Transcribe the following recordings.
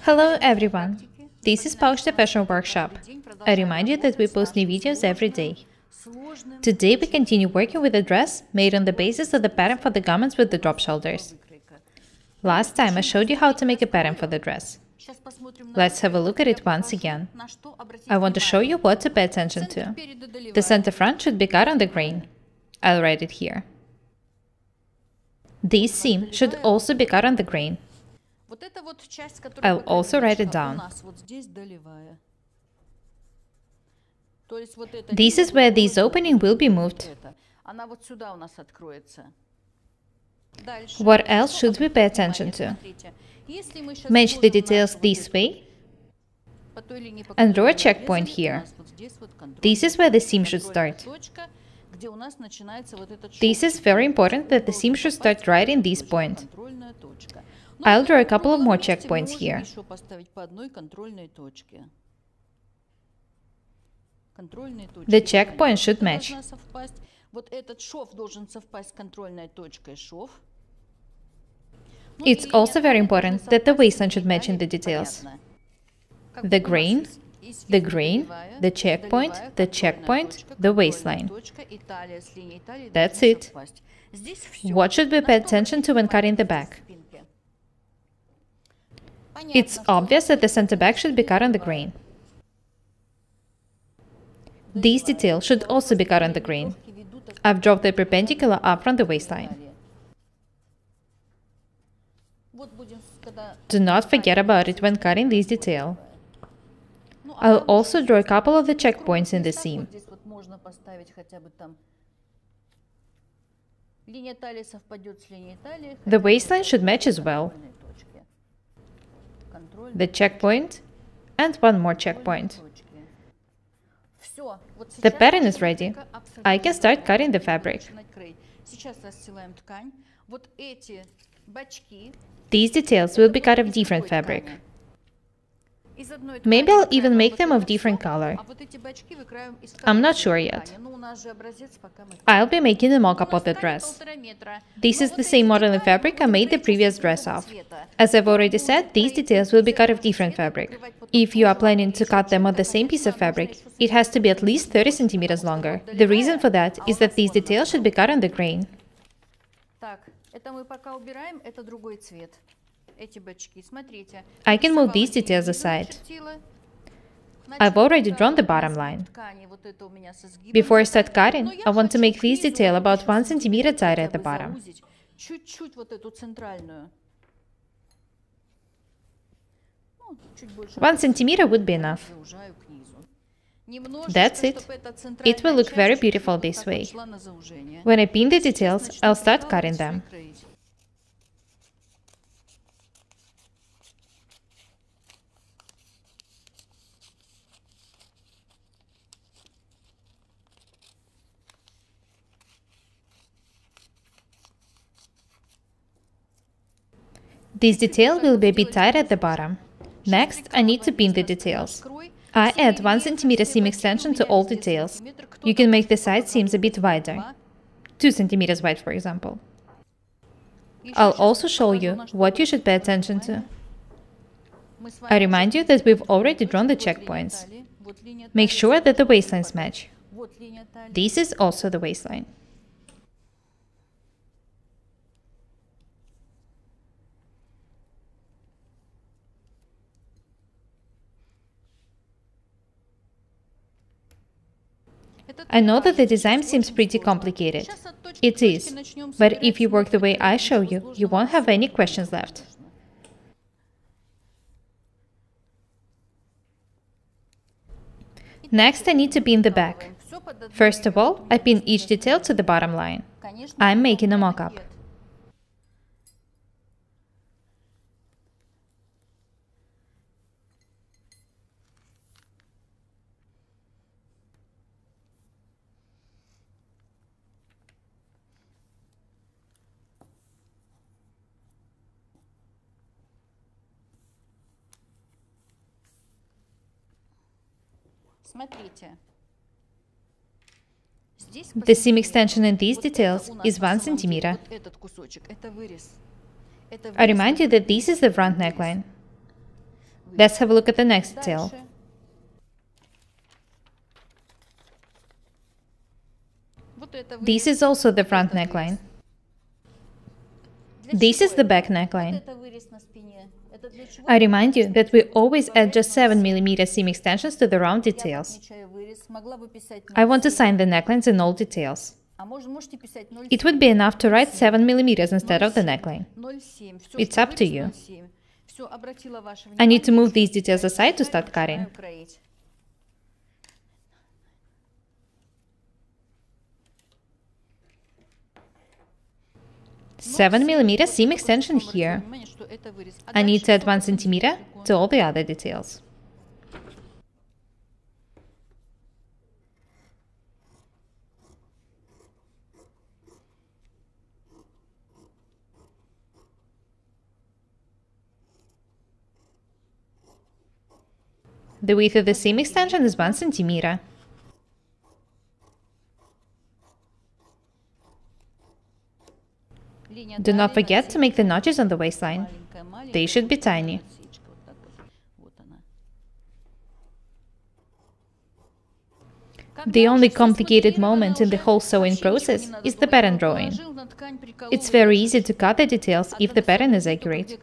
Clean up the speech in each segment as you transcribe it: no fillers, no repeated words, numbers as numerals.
Hello everyone! This is Pouch the Fashion Workshop. I remind you that we post new videos every day. Today we continue working with a dress made on the basis of the pattern for the garments with the drop shoulders. Last time I showed you how to make a pattern for the dress. Let's have a look at it once again. I want to show you what to pay attention to. The center front should be cut on the grain. I'll write it here. This seam should also be cut on the grain. I'll also write it down. This is where this opening will be moved. What else should we pay attention to? Match the details this way and draw a checkpoint here. This is where the seam should start. This is very important that the seam should start right in this point. I'll draw a couple of more checkpoints here. The checkpoint should match. It's also very important that the waistline should match in the details. The grain, the checkpoint, the waistline. That's it. What should we pay attention to when cutting the back? It's obvious that the center back should be cut on the grain. This detail should also be cut on the grain. I've dropped the perpendicular up from the waistline. Do not forget about it when cutting this detail. I'll also draw a couple of the checkpoints in the seam. The waistline should match as well. The checkpoint and one more checkpoint. The pattern is ready. I can start cutting the fabric. These details will be cut of different fabric. Maybe I'll even make them of different color. I'm not sure yet. I'll be making a mock-up of the dress. This is the same modeling fabric I made the previous dress of. As I've already said, these details will be cut of different fabric. If you are planning to cut them on the same piece of fabric, it has to be at least 30 centimeters longer. The reason for that is that these details should be cut on the grain. I can move these details aside. I've already drawn the bottom line. Before I start cutting, I want to make this detail about 1 centimeter tighter at the bottom. 1 centimeter would be enough. That's it. It will look very beautiful this way. When I pin the details, I'll start cutting them. This detail will be a bit tight at the bottom. Next, I need to pin the details. I add 1 centimeter seam extension to all details. You can make the side seams a bit wider, 2 centimeters wide, for example. I'll also show you what you should pay attention to. I remind you that we've already drawn the checkpoints. Make sure that the waistlines match. This is also the waistline. I know that the design seems pretty complicated. It is, but if you work the way I show you, you won't have any questions left. Next, I need to pin the back. First of all, I pin each detail to the bottom line. I'm making a mock-up. The seam extension in these details is 1 centimeter. I remind you that this is the front neckline. Let's have a look at the next detail. This is also the front neckline. This is the back neckline. I remind you that we always add just 7mm seam extensions to the round details. I want to sign the necklines in all details. It would be enough to write 7mm instead of the neckline. It's up to you. I need to move these details aside to start cutting. 7mm seam extension here. I need to add 1 cm to all the other details. The width of the seam extension is 1 cm. Do not forget to make the notches on the waistline. They should be tiny. The only complicated moment in the whole sewing process is the pattern drawing. It's very easy to cut the details if the pattern is accurate.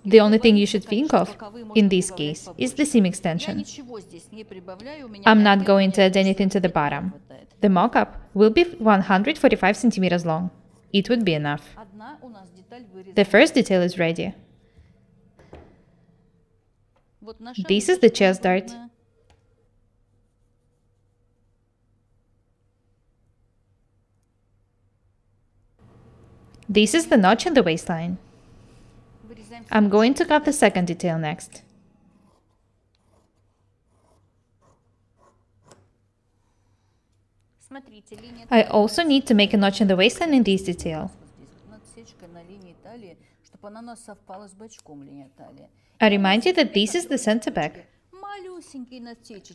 The only thing you should think of, in this case, is the seam extension. I'm not going to add anything to the bottom. The mock-up will be 145 centimeters long. It would be enough. The first detail is ready. This is the chest dart. This is the notch in the waistline. I'm going to cut the second detail next. I also need to make a notch in the waistline in this detail. I remind you that this is the center back.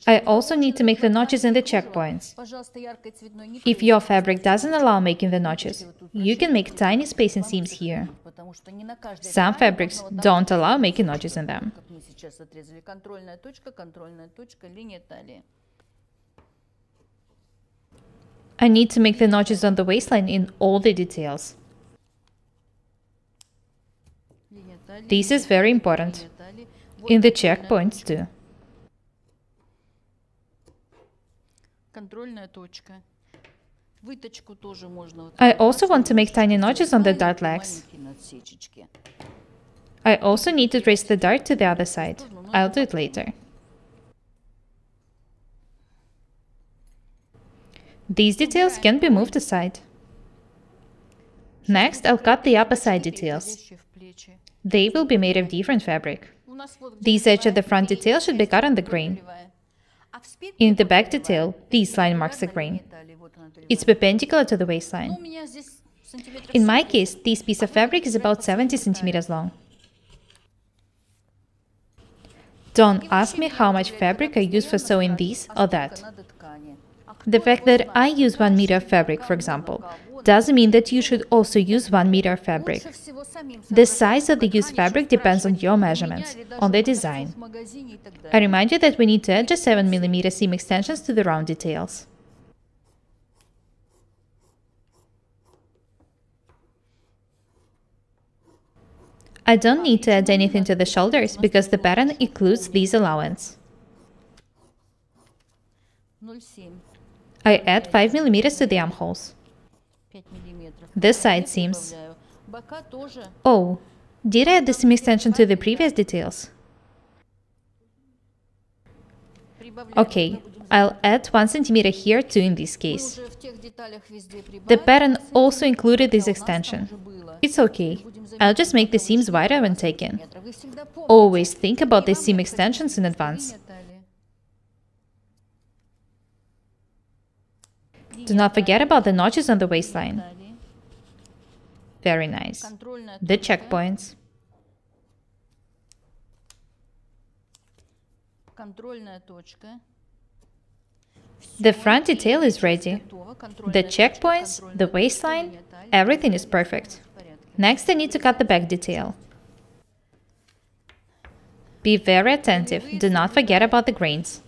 I also need to make the notches in the checkpoints. If your fabric doesn't allow making the notches, you can make tiny spacing seams here. Some fabrics don't allow making notches in them. I need to make the notches on the waistline in all the details. This is very important. In the checkpoints too. I also want to make tiny notches on the dart legs. I also need to trace the dart to the other side. I'll do it later. These details can be moved aside. Next, I'll cut the upper side details. They will be made of different fabric. This edge of the front detail should be cut on the grain. In the back detail, this line marks the grain. It's perpendicular to the waistline. In my case, this piece of fabric is about 70 centimeters long. Don't ask me how much fabric I use for sewing this or that. The fact that I use 1 meter of fabric, for example, doesn't mean that you should also use 1 meter of fabric. The size of the used fabric depends on your measurements, on the design. I remind you that we need to add just 7mm seam extensions to the round details. I don't need to add anything to the shoulders because the pattern includes this allowance. I add 5mm to the armholes. The side seams. Oh, did I add the seam extension to the previous details? Okay, I'll add 1 centimeter here too in this case. The pattern also included this extension. It's okay, I'll just make the seams wider when taken. Always think about the seam extensions in advance. Do not forget about the notches on the waistline. Very nice. The checkpoints. The front detail is ready. The checkpoints, the waistline, everything is perfect. Next, I need to cut the back detail. Be very attentive, do not forget about the grains.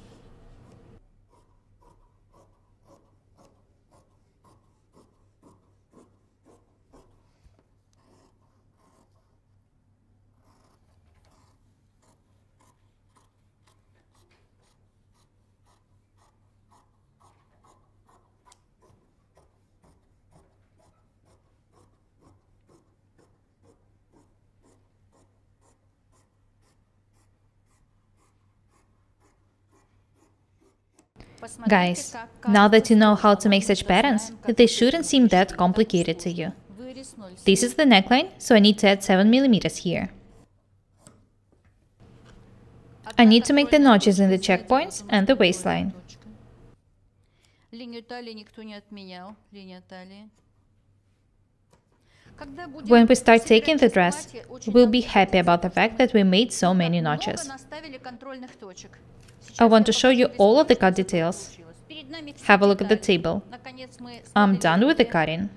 Guys, now that you know how to make such patterns, they shouldn't seem that complicated to you. This is the neckline, so I need to add 7 mm here. I need to make the notches in the checkpoints and the waistline. When we start taking the dress, we'll be happy about the fact that we made so many notches. I want to show you all of the cut details. Have a look at the table. I'm done with the cutting.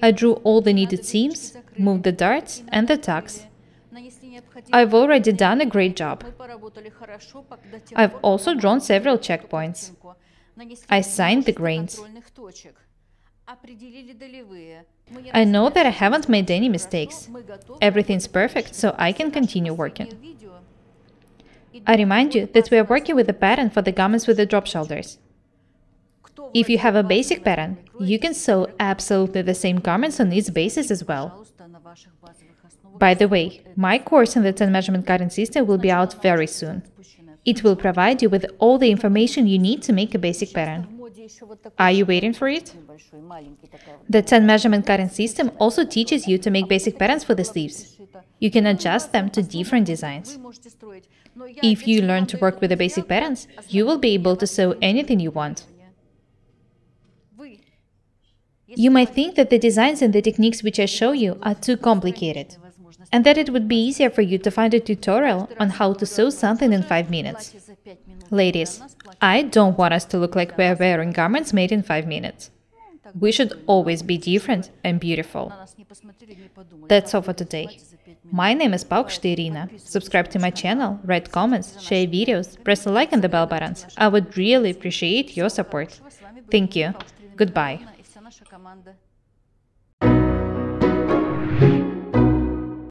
I drew all the needed seams, moved the darts and the tucks. I've already done a great job. I've also drawn several checkpoints. I signed the grains. I know that I haven't made any mistakes. Everything's perfect, so I can continue working. I remind you that we are working with a pattern for the garments with the drop shoulders. If you have a basic pattern, you can sew absolutely the same garments on its basis as well. By the way, my course in the 10 measurement cutting system will be out very soon. It will provide you with all the information you need to make a basic pattern. Are you waiting for it? The 10 measurement cutting system also teaches you to make basic patterns for the sleeves. You can adjust them to different designs. If you learn to work with the basic patterns, you will be able to sew anything you want. You might think that the designs and the techniques which I show you are too complicated, and that it would be easier for you to find a tutorial on how to sew something in 5 minutes. Ladies, I don't want us to look like we're wearing garments made in 5 minutes. We should always be different and beautiful. That's all for today. My name is Paukšte Irina. Subscribe to my channel, write comments, share videos, press the like and the bell buttons. I would really appreciate your support. Thank you. Goodbye.